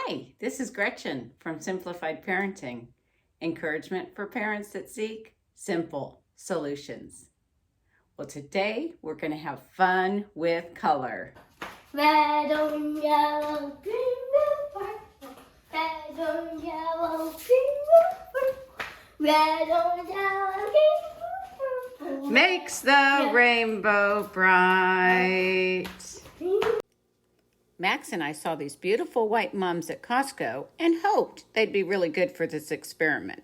Hi, this is Gretchen from Simplified Parenting. Encouragement for parents that seek simple solutions. Well, today we're going to have fun with color. Red, orange, yellow, green, blue, purple. Red, orange, yellow, green, blue, purple. Red, orange, yellow, green, blue, purple. Makes the rainbow bright. Max and I saw these beautiful white mums at Costco and hoped they'd be really good for this experiment.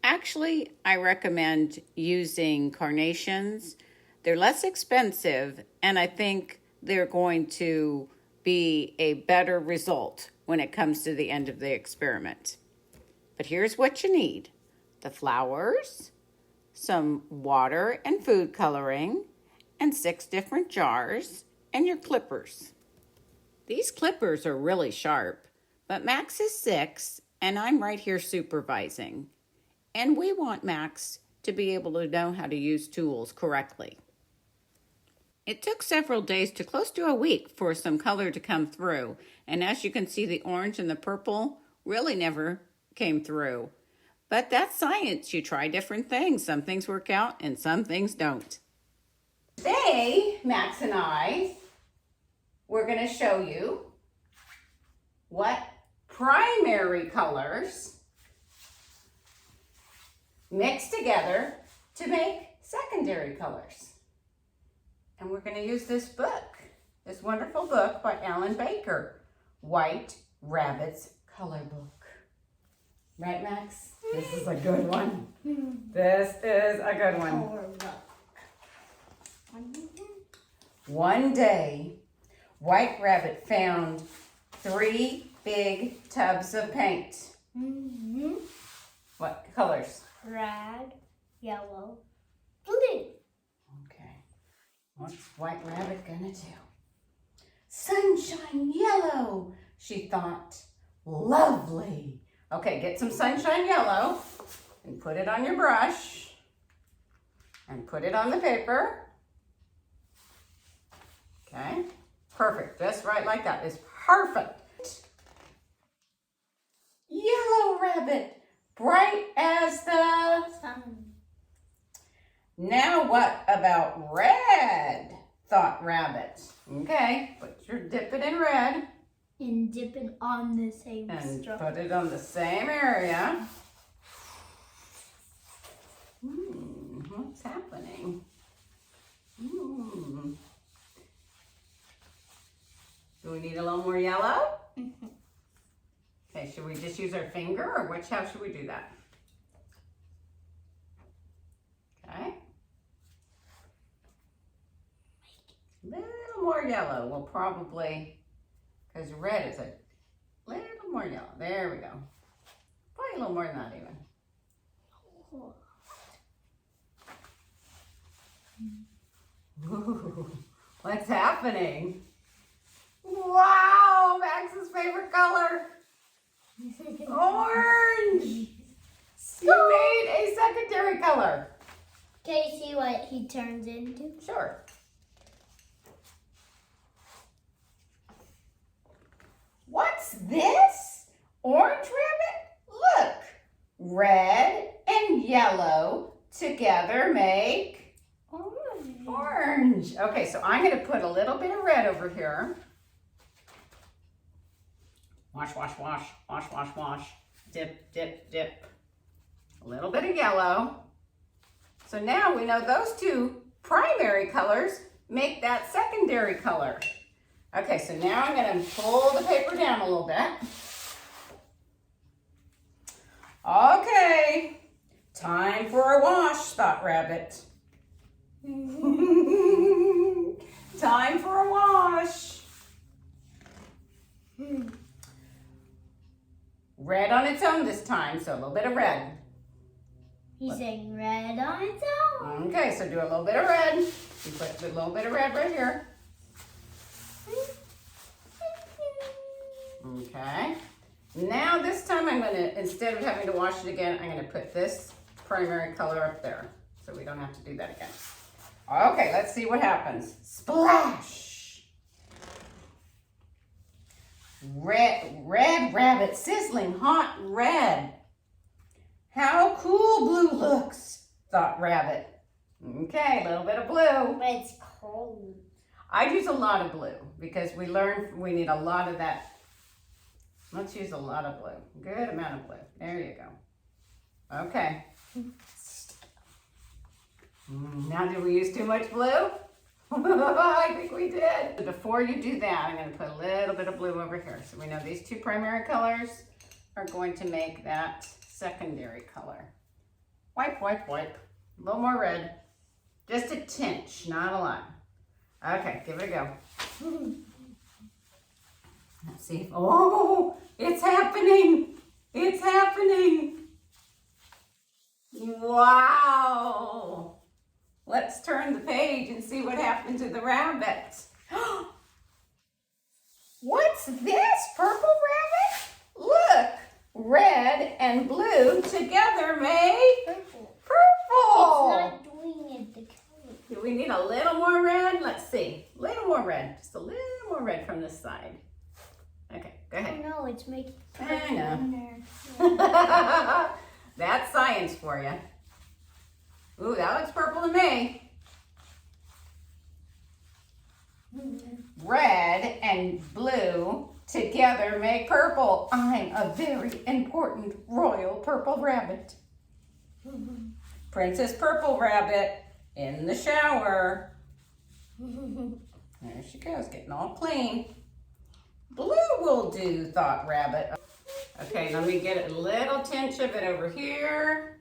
Actually, I recommend using carnations. They're less expensive, and I think they're going to be a better result when it comes to the end of the experiment. But here's what you need: the flowers, some water and food coloring, and 6 different jars, and your clippers. These clippers are really sharp, but Max is 6 and I'm right here supervising. And we want Max to be able to know how to use tools correctly. It took several days to close to a week for some color to come through. And as you can see, the orange and the purple really never came through. But that's science. You try different things. Some things work out and some things don't. Today, Max and I, we're going to show you what primary colors mix together to make secondary colors. And we're going to use this book, this wonderful book by Alan Baker, White Rabbit's Color Book. Right, Max? This is a good one. This is a good one. One day, White Rabbit found 3 big tubs of paint. What colors? Red, yellow, blue. Okay. What's White Rabbit gonna do? Sunshine yellow, she thought. Lovely. Okay, get some sunshine yellow and put it on your brush and put it on the paper. Okay. Perfect, just right like that is perfect. Yellow rabbit, bright as the Sun. Now what about red? Thought Rabbit. Okay, dip it in red. And dip it on the same And straw. put it on the same area. What's happening? Do we need a little more yellow? Okay, should we just use our finger or how should we do that? Okay. A little more yellow. We'll probably, because red is a little more yellow. There we go. Probably a little more than that even. Ooh, what's happening? Wow, Max's favorite color. Orange. You made a secondary color. Can you see what he turns into? Sure. What's this? Orange rabbit? Look. Red and yellow together make orange. Okay, so I'm going to put a little bit of red over here. Wash, wash, wash, wash, wash, wash. Dip, dip, dip. A little bit of yellow. So now we know those 2 primary colors make that secondary color. Okay, so now I'm going to pull the paper down a little bit. Okay, time for a wash, thought Rabbit. Time for a wash. Red on its own this time, so a little bit of red. He's saying red on its own. Okay, so do a little bit of red. You put a little bit of red right here. Okay. Now this time I'm going to, instead of having to wash it again, I'm going to put this primary color up there. So we don't have to do that again. Okay, let's see what happens. Splash! Red rabbit, sizzling hot red. How cool blue looks, thought Rabbit. Okay, a little bit of blue. But it's cold. I use a lot of blue because we learned we need a lot of that. Let's use a lot of blue. Good amount of blue. There you go. Okay. Now, did we use too much blue? I think we did. Before you do that, I'm going to put a little bit of blue over here. So we know these two primary colors are going to make that secondary color. Wipe, wipe, wipe. A little more red. Just a tinge, not a lot. Okay, give it a go. Let's see. Oh, it's happening. It's happening. Wow. Let's turn the page and see what happened to the rabbit. What's this, purple rabbit? Look, red and blue together make Purple. purple. It's not doing it the color. Do we need a little more red? Let's see. A little more red. Just a little more red from this side. Okay, go Oh ahead. no, it's making I purple know. in there. That's science for you. Ooh, that looks purple to me. Red and blue together make purple. I'm a very important royal purple rabbit. Princess Purple Rabbit in the shower. There she goes, getting all clean. Blue will do, thought Rabbit. Okay, let me get a little tinge of it over here.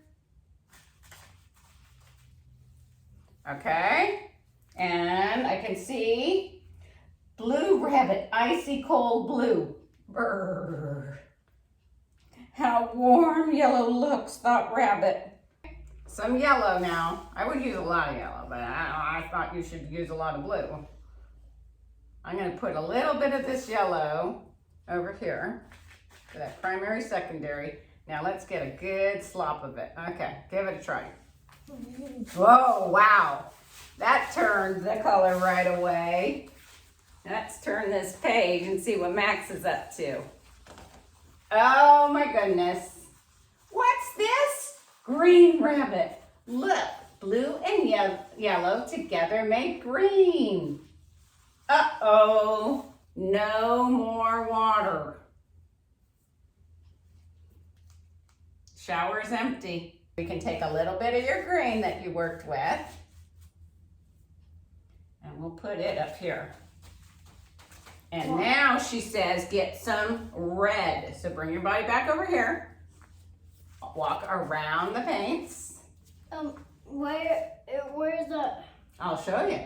Okay, and I can see blue rabbit, icy cold blue. Brrr. How warm yellow looks, thought Rabbit. Some yellow now. I would use a lot of yellow, but I thought you should use a lot of blue. I'm going to put a little bit of this yellow over here for that primary, secondary. Now let's get a good slop of it. Okay, give it a try. Whoa, wow. That turned the color right away. Let's turn this page and see what Max is up to. Oh my goodness. What's this? Green rabbit. Look, blue and yellow together make green. Uh-oh, no more water. Shower is empty. We can take a little bit of your green that you worked with, and we'll put it up here. And now she says, get some red. So bring your body back over here. Walk around the paints. Where's the? I'll show you.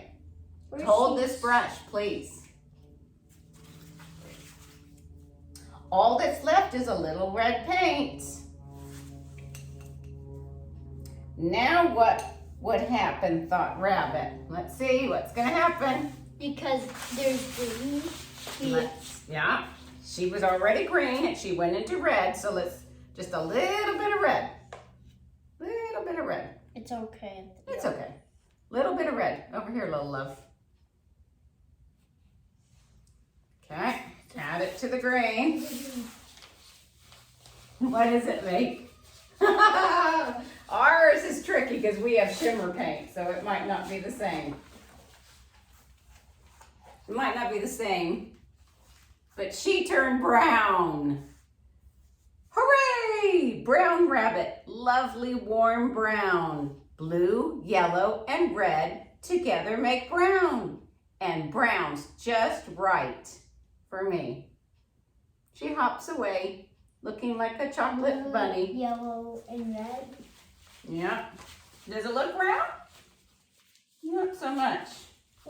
Where's Hold she- this brush, please. All that's left is a little red paint. Now what would happen, thought Rabbit. Let's see what's gonna happen. Because there's green. Yeah, she was already green and she went into red, so let's just a little bit of red. Little bit of red. It's okay. It's okay. Little bit of red. Over here, little love. Okay, add it to the green. What does it make? Ours is tricky because we have shimmer paint, so it might not be the same. It might not be the same, but she turned brown. Hooray! Brown rabbit, lovely warm brown. Blue, yellow, and red together make brown. And brown's just right for me. She hops away, looking like a chocolate Blue, bunny. Yellow and red. Yeah. Does it look brown? Not so much.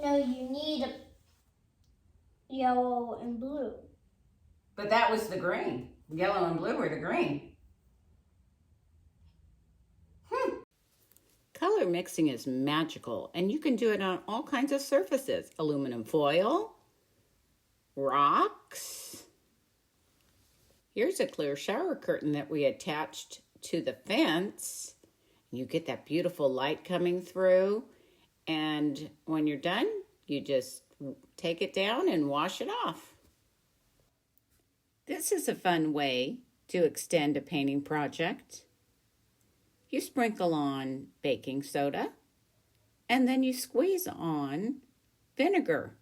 No, you need yellow and blue. But that was the green. Yellow and blue were the green. Color mixing is magical, and you can do it on all kinds of surfaces. Aluminum foil, rocks. Here's a clear shower curtain that we attached to the fence. You get that beautiful light coming through, and when you're done, you just take it down and wash it off. This is a fun way to extend a painting project. You sprinkle on baking soda, and then you squeeze on vinegar.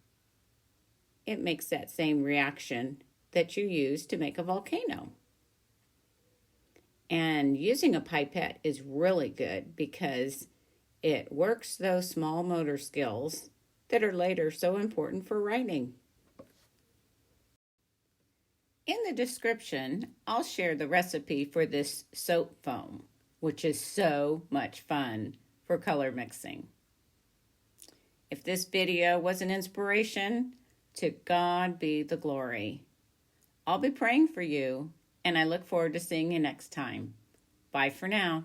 It makes that same reaction that you use to make a volcano. And using a pipette is really good because it works those small motor skills that are later so important for writing. In the description, I'll share the recipe for this soap foam, which is so much fun for color mixing. If this video was an inspiration, to God be the glory. I'll be praying for you, and I look forward to seeing you next time. Bye for now.